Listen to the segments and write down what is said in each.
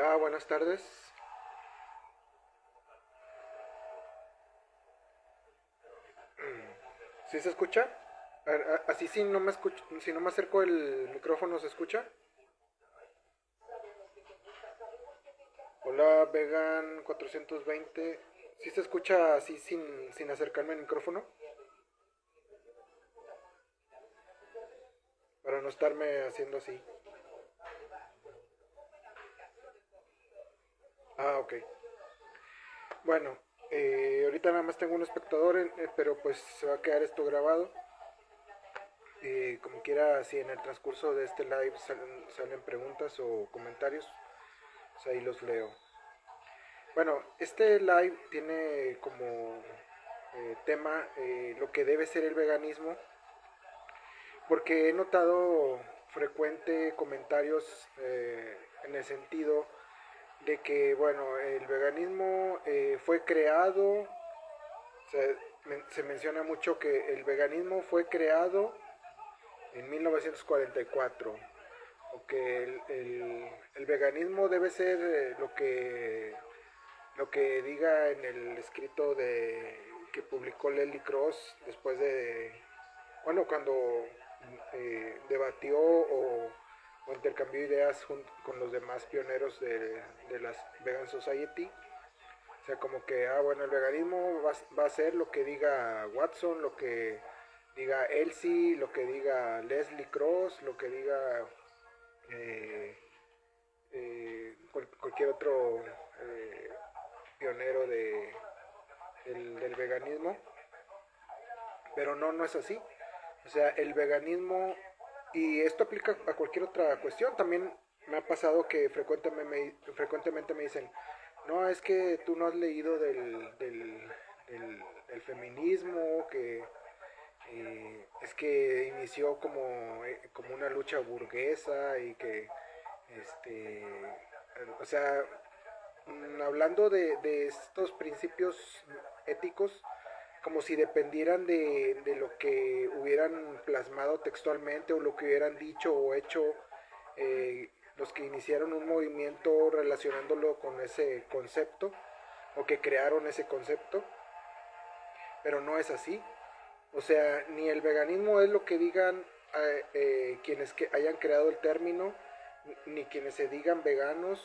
Hola, buenas tardes. ¿Sí se escucha? Así si no me escucho, si no me acerco el micrófono, ¿se escucha? Hola, Vegan 420. ¿Sí se escucha así sin acercarme al micrófono? Para no estarme haciendo así. Ah, ok. Bueno, ahorita nada más tengo un espectador, pero pues se va a quedar esto grabado. Como quiera, si en el transcurso de este live salen preguntas o comentarios, pues ahí los leo. Bueno, este live tiene como tema lo que debe ser el veganismo, porque he notado frecuente comentarios en el sentido de que, bueno, el veganismo fue creado, o sea, se menciona mucho que el veganismo fue creado en 1944, o que el veganismo debe ser lo que diga en el escrito que publicó Leslie Cross después de, bueno, cuando debatió o intercambió ideas con los demás pioneros de las Vegan Society. O sea, como que, bueno, el veganismo va a ser lo que diga Watson, lo que diga Elsie, lo que diga Leslie Cross, lo que diga eh, cualquier otro eh, pionero del veganismo, pero no, no es así. O sea, el veganismo, y esto aplica a cualquier otra cuestión, también me ha pasado que frecuentemente me dicen, no, es que tú no has leído del feminismo, que es que inició como una lucha burguesa y que, este, o sea, hablando de estos principios éticos, como si dependieran de lo que hubieran plasmado textualmente o lo que hubieran dicho o hecho los que iniciaron un movimiento relacionándolo con ese concepto o que crearon ese concepto, pero no es así. O sea, ni el veganismo es lo que digan quienes que hayan creado el término, ni quienes se digan veganos,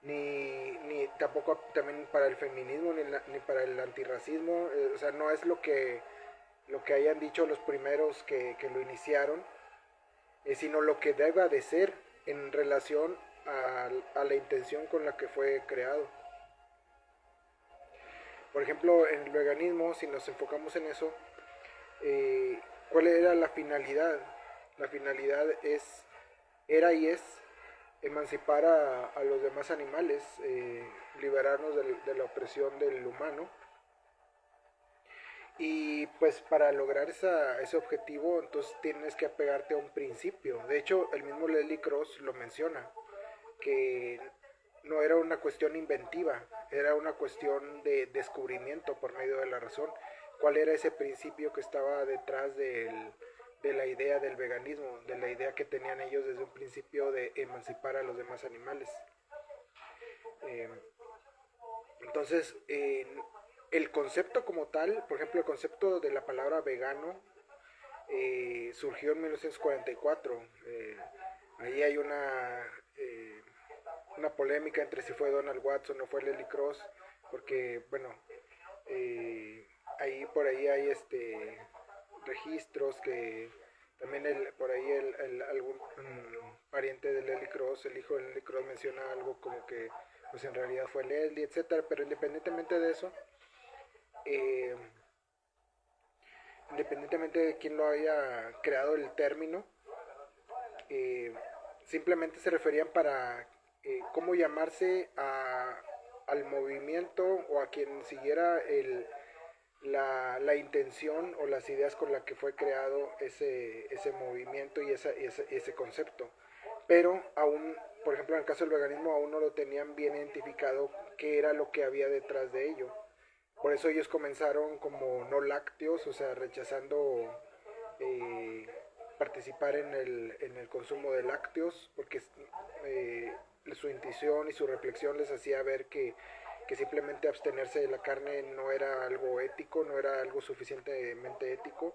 ni tampoco también para el feminismo, ni para el antirracismo. O sea, no es lo que hayan dicho los primeros que lo iniciaron, sino lo que deba de ser en relación a la intención con la que fue creado. Por ejemplo, en el veganismo, si nos enfocamos en eso, eh, ¿cuál era la finalidad? La finalidad era y es emancipar a los demás animales, liberarnos de la opresión del humano. Y pues para lograr ese objetivo, entonces tienes que apegarte a un principio. De hecho, el mismo Leslie Cross lo menciona, que no era una cuestión inventiva, era una cuestión de descubrimiento por medio de la razón. ¿Cuál era ese principio que estaba detrás de la idea del veganismo, de la idea que tenían ellos desde un principio de emancipar a los demás animales? Eh, entonces, el concepto como tal, por ejemplo, el concepto de la palabra vegano surgió en 1944. Ahí hay una polémica entre si fue Donald Watson o fue Leslie Cross, porque, bueno, por ahí hay registros que también por ahí algún pariente de Leslie Cross, el hijo de Leslie Cross, menciona algo como que pues en realidad fue Leslie, etcétera. Pero independientemente de eso, eh, independientemente de quién lo haya creado el término, eh, simplemente se referían para cómo llamarse al movimiento o a quien siguiera la intención o las ideas con las que fue creado ese movimiento y ese concepto. Pero aún, por ejemplo, en el caso del veganismo, aún no lo tenían bien identificado qué era lo que había detrás de ello. Por eso ellos comenzaron como no lácteos, o sea, rechazando participar en el consumo de lácteos, porque eh, su intuición y su reflexión les hacía ver que simplemente abstenerse de la carne no era algo ético, no era algo suficientemente ético,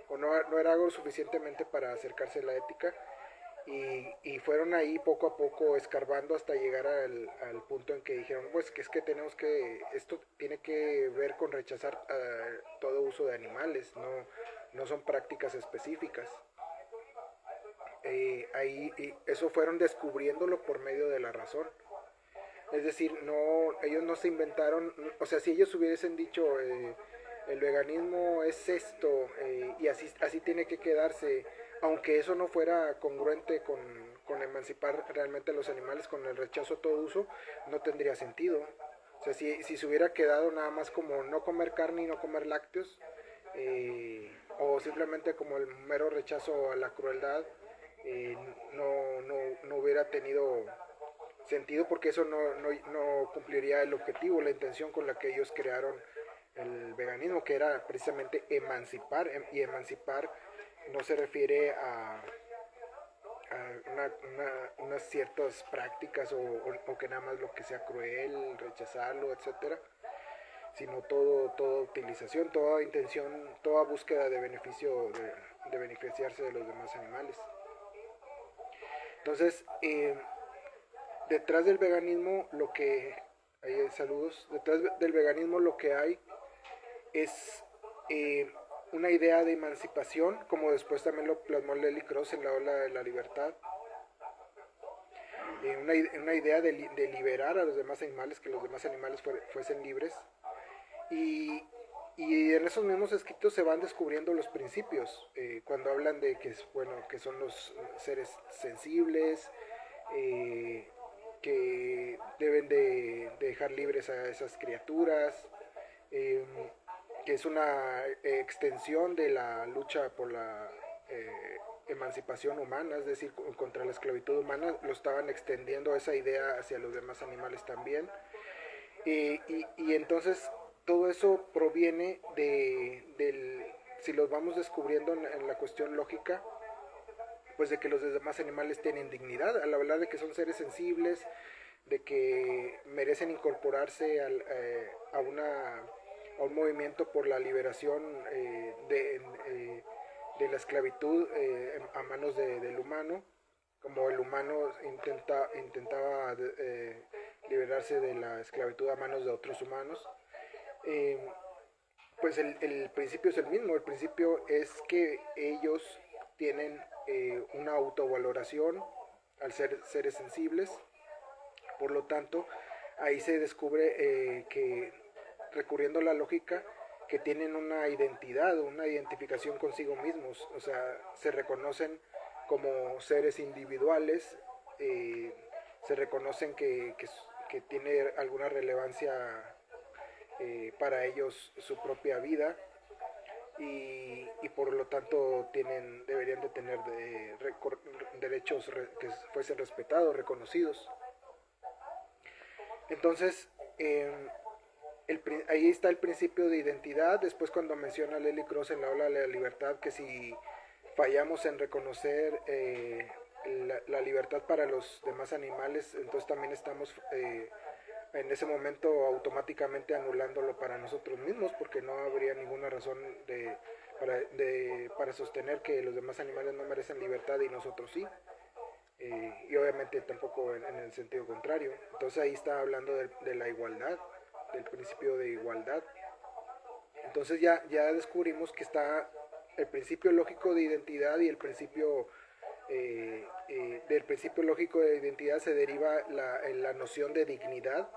o no era algo suficientemente para acercarse a la ética, y fueron ahí poco a poco escarbando hasta llegar punto en que dijeron, pues que es que tenemos que, esto tiene que ver con rechazar todo uso de animales, no son prácticas específicas. Eso fueron descubriéndolo por medio de la razón. Es decir, ellos no se inventaron, o sea, si ellos hubiesen dicho el veganismo es esto y así tiene que quedarse, aunque eso no fuera congruente con emancipar realmente a los animales, con el rechazo a todo uso, no tendría sentido. O sea, si se hubiera quedado nada más como no comer carne y no comer lácteos, o simplemente como el mero rechazo a la crueldad, no hubiera tenido sentido, porque eso no cumpliría el objetivo, la intención con la que ellos crearon el veganismo, que era precisamente emancipar, y emancipar no se refiere a unas ciertas prácticas o que nada más lo que sea cruel, rechazarlo, etcétera, sino toda utilización, toda intención, toda búsqueda de beneficio, de beneficiarse de los demás animales. Entonces, detrás del veganismo lo que saludos, detrás del veganismo lo que hay es una idea de emancipación, como después también lo plasmó Lely Cross en la ola de la libertad, una idea de liberar a los demás animales, que los demás animales fuesen libres, y, y en esos mismos escritos se van descubriendo los principios, cuando hablan de que, bueno, que son los seres sensibles, eh, que deben de dejar libres a esas criaturas, eh, que es una extensión de la lucha por la emancipación humana, es decir, contra la esclavitud humana, lo estaban extendiendo esa idea hacia los demás animales también. Y entonces todo eso proviene si los vamos descubriendo en la cuestión lógica, pues de que los demás animales tienen dignidad, al hablar de que son seres sensibles, de que merecen incorporarse a un movimiento por la liberación de la esclavitud a manos del humano, como el humano intentaba liberarse de la esclavitud a manos de otros humanos. Eh, pues el principio es el mismo, el principio es que ellos tienen una autovaloración al ser seres sensibles, por lo tanto ahí se descubre que, recurriendo a la lógica, que tienen una identidad, una identificación consigo mismos, o sea, se reconocen como seres individuales, eh, se reconocen que tiene alguna relevancia para ellos su propia vida, y por lo tanto deberían de tener derechos que fuesen respetados, reconocidos. Entonces, ahí está el principio de identidad. Después, cuando menciona Lely Cross en la ola de la libertad, que si fallamos en reconocer la libertad para los demás animales, entonces también estamos en ese momento automáticamente anulándolo para nosotros mismos, porque no habría ninguna razón para sostener que los demás animales no merecen libertad y nosotros sí. Y obviamente tampoco en el sentido contrario. Entonces ahí está hablando de la igualdad, del principio de igualdad. Entonces ya descubrimos que está el principio lógico de identidad, y el principio del principio lógico de identidad se deriva la noción de dignidad,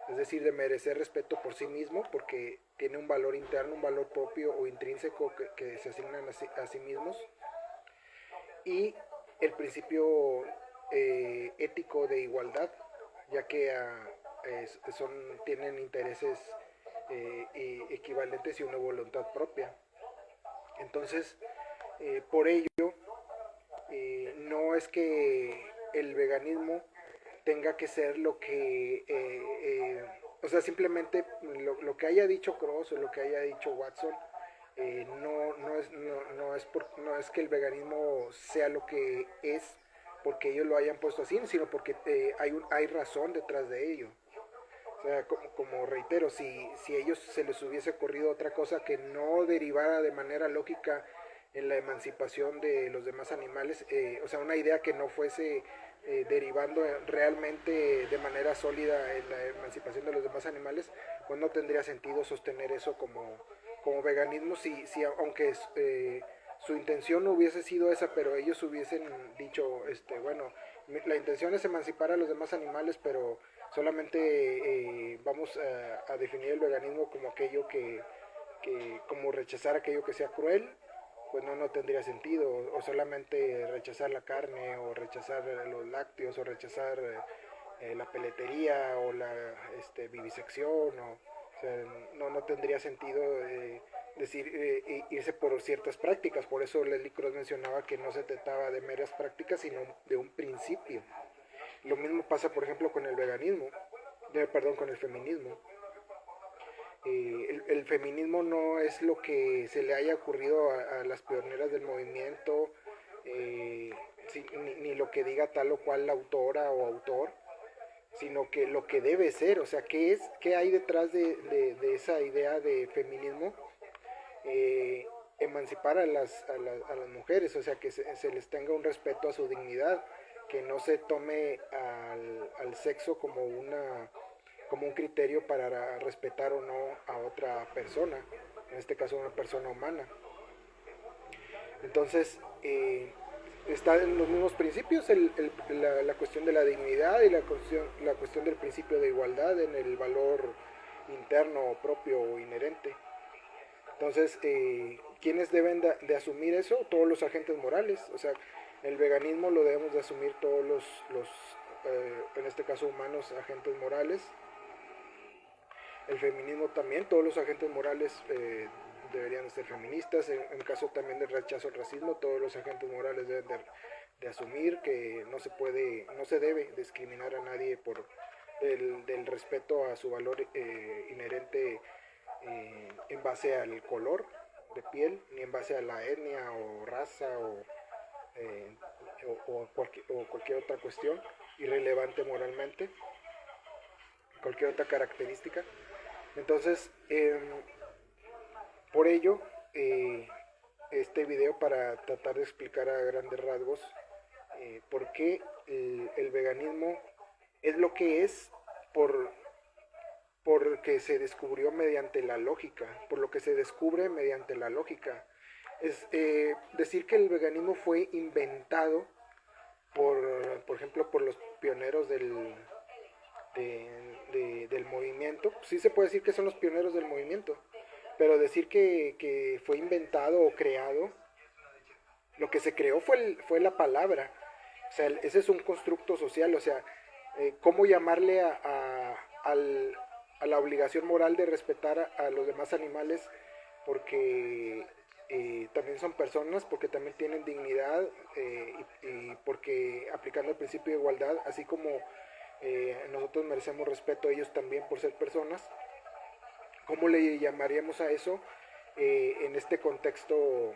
es decir, de merecer respeto por sí mismo, porque tiene un valor interno, un valor propio o intrínseco que se asignan a sí mismos, y el principio ético de igualdad, ya que tienen intereses equivalentes y una voluntad propia. Entonces, por ello, no es que el veganismo tenga que ser lo que, o sea, simplemente lo que haya dicho Cross o lo que haya dicho Watson, no es que el veganismo sea lo que es porque ellos lo hayan puesto así, sino porque hay razón detrás de ello. O sea, como reitero, si ellos se les hubiese ocurrido otra cosa que no derivara de manera lógica en la emancipación de los demás animales, o sea, una idea que no fuese derivando realmente de manera sólida en la emancipación de los demás animales, pues no tendría sentido sostener eso como veganismo, si aunque su intención no hubiese sido esa, pero ellos hubiesen dicho, bueno, la intención es emancipar a los demás animales, pero solamente vamos a definir el veganismo como aquello como rechazar aquello que sea cruel, pues no tendría sentido, o solamente rechazar la carne, o rechazar los lácteos, o rechazar la peletería, o la vivisección, o sea, no tendría sentido decir irse por ciertas prácticas. Por eso Leslie Cross mencionaba que no se trataba de meras prácticas, sino de un principio. Lo mismo pasa, por ejemplo, con el veganismo, perdón, con el feminismo. El feminismo no es lo que se le haya ocurrido a las pioneras del movimiento, ni lo que diga tal o cual autora o autor, sino que lo que debe ser, o sea, qué hay detrás de esa idea de feminismo, eh, emancipar a las mujeres, o sea, que se les tenga un respeto a su dignidad, que no se tome al sexo como un criterio para respetar o no a otra persona, en este caso una persona humana. Entonces, está en los mismos principios la cuestión de la dignidad y la cuestión del principio de igualdad en el valor interno propio o inherente. Entonces, ¿quiénes deben de asumir eso? Todos los agentes morales. O sea, el veganismo lo debemos de asumir todos en este caso humanos, agentes morales. El feminismo también, todos los agentes morales deberían ser feministas. En caso también del rechazo al racismo, todos los agentes morales deben de asumir que no se debe discriminar a nadie por del respeto a su valor inherente en base al color de piel, ni en base a la etnia o raza eh, o cualquier otra cuestión irrelevante moralmente, cualquier otra característica. Entonces, por ello, este video para tratar de explicar a grandes rasgos por qué el veganismo es lo que es por porque se descubrió mediante la lógica, por lo que se descubre mediante la lógica. Es decir que el veganismo fue inventado por ejemplo, por los pioneros del movimiento. Sí se puede decir que son los pioneros del movimiento, pero decir que fue inventado o creado, lo que se creó fue la palabra. O sea, ese es un constructo social, o sea, ¿cómo llamarle a la obligación moral de respetar a los demás animales? Porque también son personas, porque también tienen dignidad y porque aplicando el principio de igualdad, así como nosotros merecemos respeto a ellos también por ser personas. ¿Cómo le llamaríamos a eso en este contexto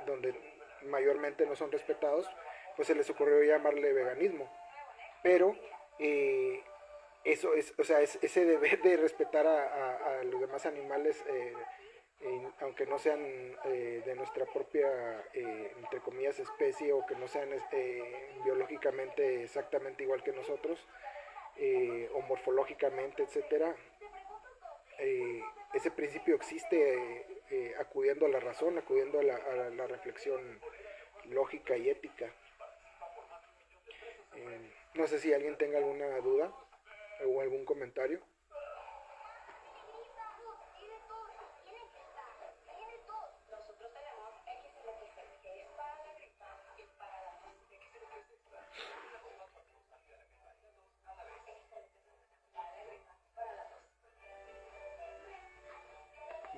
donde mayormente no son respetados? Pues se les ocurrió llamarle veganismo. Pero eso es, o sea, es ese deber de respetar a los demás animales, aunque no sean de nuestra propia, entre comillas, especie, o que no sean biológicamente exactamente igual que nosotros, o morfológicamente, etcétera. Ese principio existe acudiendo a la razón, acudiendo a la reflexión lógica y ética. No sé si alguien tenga alguna duda o algún comentario.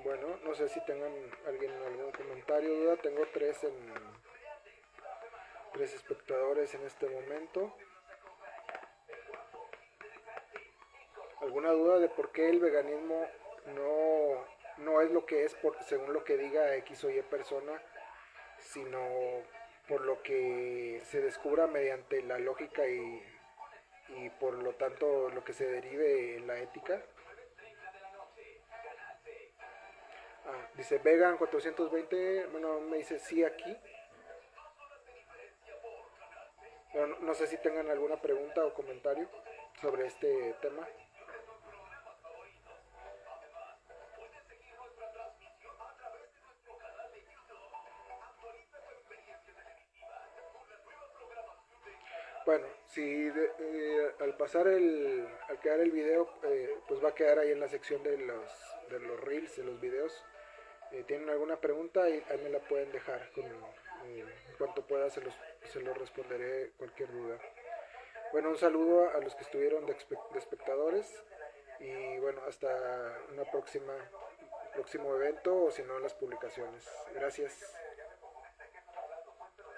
Bueno, no sé si tengan alguien algún comentario o duda. Tengo tres espectadores en este momento. ¿Alguna duda de por qué el veganismo no es lo que es según lo que diga X o Y persona, sino por lo que se descubra mediante la lógica y por lo tanto lo que se derive en la ética. Dice Vegan 420, bueno, me dice sí aquí. Bueno, no sé si tengan alguna pregunta o comentario sobre este tema. Bueno, si al quedar el video, pues va a quedar ahí en la sección de los reels, de los videos. ¿Tienen alguna pregunta? Ahí me la pueden dejar. En cuanto pueda se los responderé cualquier duda. Bueno, un saludo a los que estuvieron de espectadores y bueno, hasta una próximo evento o si no las publicaciones. Gracias.